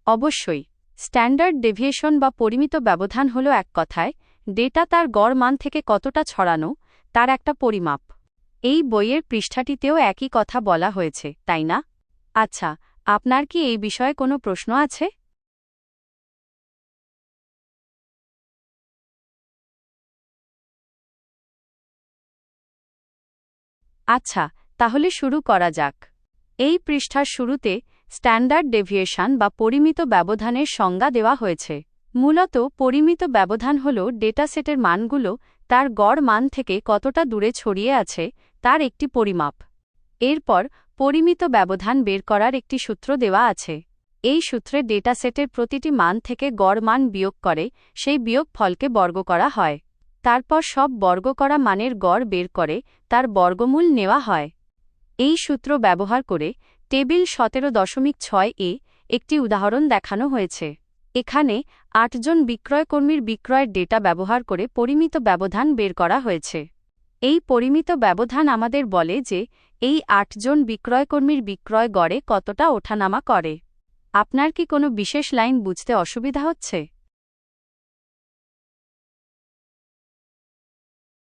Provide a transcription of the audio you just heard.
অবশ্যই। Standard deviation বা পরিমিত ব্যবধান হল এক কথায় ডেটা তার গড় মান থেকে কতটা ছড়ানো তার একটা পরিমাপ। এই বইয়ের পৃষ্ঠাটিতেও একই কথা বলা হয়েছে, তাই না? আচ্ছা, আপনার কি এই বিষয়ে কোনো প্রশ্ন আছে? আচ্ছা, তাহলে শুরু করা যাক। এই পৃষ্ঠার শুরুতে স্ট্যান্ডার্ড ডেভিয়েশন বা পরিমিত ব্যবধানের সংজ্ঞা দেওয়া হয়েছে। মূলত পরিমিত ব্যবধান হল ডেটাসেটের মানগুলো তার গড় মান থেকে কতটা দূরে ছড়িয়ে আছে তার একটি পরিমাপ। এরপর পরিমিত ব্যবধান বের করার একটি সূত্র দেওয়া আছে। এই সূত্রে ডেটাসেটের প্রতিটি মান থেকে গড় মান বিয়োগ করে সেই বিয়োগফলকে বর্গ করা হয়। তারপর সব বর্গ করা মানের গড় বের করে তার বর্গমূল নেওয়া হয়। এই সূত্র ব্যবহার করে টেবিল 17.6 একটি উদাহরণ দেখানো হয়েছে। এখানে ৮ জন বিক্রয়কর্মীর বিক্রয়ের ডেটা ব্যবহার করে পরিমিত ব্যবধান বের করা হয়েছে। এই পরিমিত ব্যবধান আমাদের বলে যে এই ৮ জন বিক্রয়কর্মীর বিক্রয় গড়ে কতটা ওঠানামা করে। আপনার কি কোনো বিশেষ লাইন বুঝতে অসুবিধা হচ্ছে?